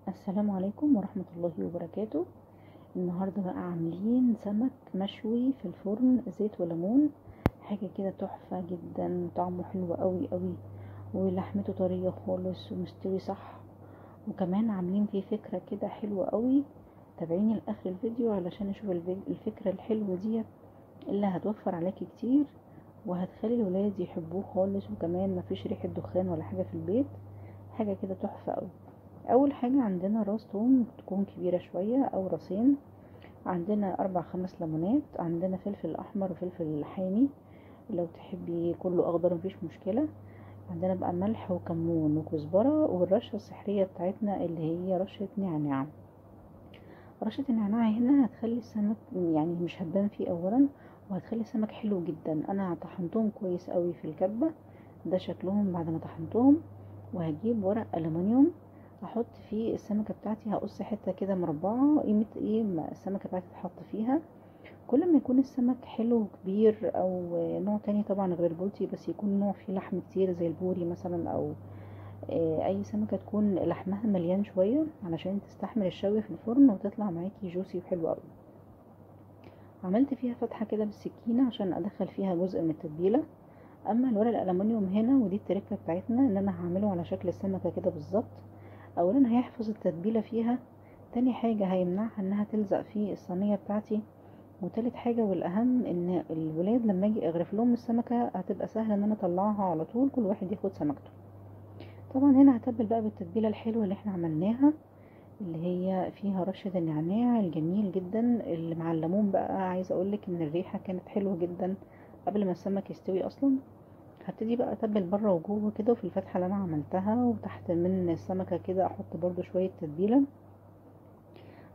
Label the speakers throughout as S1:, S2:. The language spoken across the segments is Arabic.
S1: السلام عليكم ورحمة الله وبركاته. النهاردة بقى عاملين سمك مشوي في الفرن زيت وليمون. حاجة كده تحفة جدا، طعمه حلو قوي قوي ولحمته طرية خالص ومستوي صح. وكمان عاملين فيه فكرة كده حلوة قوي. تابعيني لاخر الفيديو علشان اشوف الفكرة الحلوة دي اللي هتوفر عليكي كتير وهتخلي الولاد يحبوه خالص، وكمان مفيش ريحة دخان ولا حاجة في البيت. حاجة كده تحفة قوي. اول حاجة عندنا راس توم تكون كبيرة شوية او راسين، عندنا 4 5 ليمونات، عندنا فلفل احمر وفلفل حامي لو تحبي كله اخضر مفيش مشكلة. عندنا بقى ملح وكمون وكزبرة، والرشة السحرية بتاعتنا اللي هي رشة نعناع. رشة النعناع هنا هتخلي السمك يعني مش هتبان فيه اولا، وهتخلي السمك حلو جدا. انا طحنتهم كويس قوي في الكبة، ده شكلهم بعد ما طحنتهم. وهجيب ورق ألمونيوم احط فيه السمكة بتاعتي، هقص حتة كده مربعة قيمة ايه ما السمكة بتاعتي تتحط فيها. كل ما يكون السمك حلو وكبير او نوع تاني طبعا غير البلطي، بس يكون نوع فيه لحم كتير زي البوري مثلا، او اي سمكة تكون لحمها مليان شوية علشان تستحمل الشوي في الفرن وتطلع معاكي جوسي وحلوة قوي. عملت فيها فتحة كده بالسكينة عشان ادخل فيها جزء من التتبيلة. اما الورق الالومنيوم هنا ودي التركة بتاعتنا ان انا هعمله على شكل السمكة كده بالظبط. اولا هيحفظ التتبيلة فيها، تاني حاجة هيمنعها انها تلزق في الصينية بتاعتي، وتالت حاجة والاهم ان الولاد لما اجي اغرف لهم السمكة هتبقى سهلة ان انا اطلعها على طول، كل واحد ياخد سمكته. طبعا هنا هتبل بقى بالتتبيلة الحلوة اللي احنا عملناها، اللي هي فيها رشة النعناع الجميل جدا اللي مع الليمون. بقى عايزة اقولك ان الريحة كانت حلوة جدا قبل ما السمك يستوي اصلا. هبتدي بقى اتبل بره وجوه كده، وفي الفتحة اللي انا عملتها وتحت من السمكة كده احط برضو شوية تتبيلة.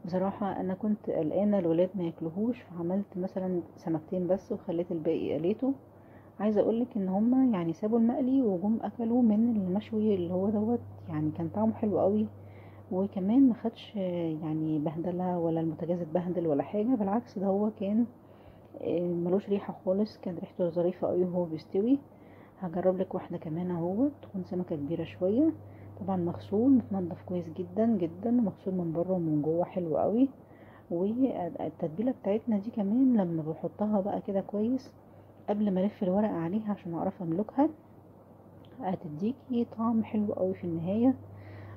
S1: بصراحة انا كنت قلقانة الولاد ما ياكلوهوش، فعملت مثلا سمكتين بس وخليت الباقي قليته. عايزة اقولك ان هما يعني سابوا المقلي وجم اكلوا من المشوي اللي هو دوت، يعني كان طعمه حلو قوي. وكمان ما خدش يعني بهدلة ولا المتجاز اتبهدل ولا حاجة، بالعكس ده هو كان ملوش ريحة خالص، كان ريحته ظريفة قوي وهو بيستوي. هجرب لك واحدة كمان اهو، تكون سمكة كبيرة شوية، طبعا مغسول متنضف كويس جدا جدا، ومغسول من بره ومن جوه حلو قوي. والتتبيلة بتاعتنا دي كمان لما بحطها بقى كده كويس قبل ما الف الورق عليها عشان اعرف املكها، هتديكي طعم حلو قوي في النهاية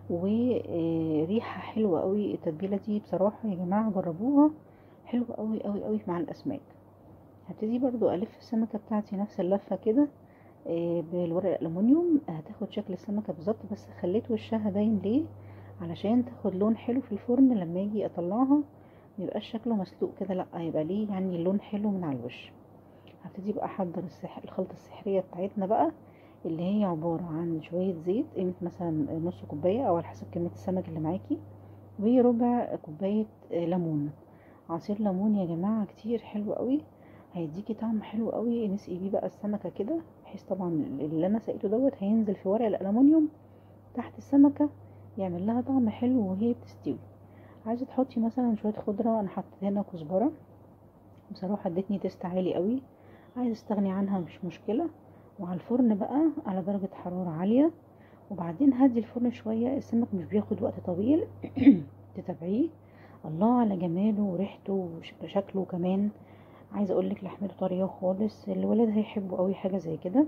S1: وريحة حلوة قوي. التتبيلة دي بصراحة يا جماعة جربوها، حلوة قوي قوي قوي مع الاسماك. هبتدي برضو الف السمكة بتاعتي نفس اللفة كده بالورق الالومنيوم، هتاخد شكل السمكة بالظبط، بس خليت وشها باين ليه؟ علشان تاخد لون حلو في الفرن لما اجي اطلعها، ميبقاش شكله مسلوق كده، لا هيبقى ليه يعني لون حلو من على الوش. هبتدي بقى احضر الخلطة السحرية بتاعتنا بقى، اللي هي عبارة عن شوية زيت قيمة مثلا نص كوباية او على حسب كمية السمك اللي معاكي، وربع كوباية ليمون. عصير ليمون يا جماعة كتير حلو قوي، هيديكي طعم حلو قوي. نسقي بيه بقى السمكة كده، بحيث طبعا اللي انا سقيته دوت هينزل في ورق الالومنيوم تحت السمكة، يعمل لها طعم حلو وهي بتستوي. عايزة تحطي مثلا شوية خضرة، انا حطيت هنا كزبرة، بصراحة ادتني تيست عالي قوي. عايزة استغني عنها مش مشكلة. وعلى الفرن بقى على درجة حرارة عالية، وبعدين هدي الفرن شوية، السمك مش بياخد وقت طويل تتابعيه. الله على جماله وريحته وشكله كمان. عايزه اقولك لحمته طريه خالص، الولاد هيحبوا قوي حاجه زي كده.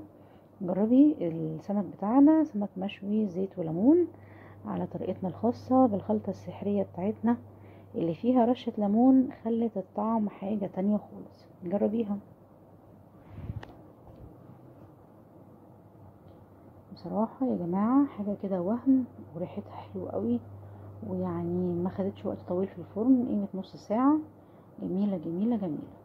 S1: جربي السمك بتاعنا، سمك مشوي زيت وليمون على طريقتنا الخاصه بالخلطه السحريه بتاعتنا اللي فيها رشه ليمون، خلت الطعم حاجه تانية خالص. جربيها. بصراحه يا جماعه حاجه كده وهم، وريحتها حلوه قوي، ويعني ما خدتش وقت طويل في الفرن، قيمه نص ساعه. جميله جميله جميله.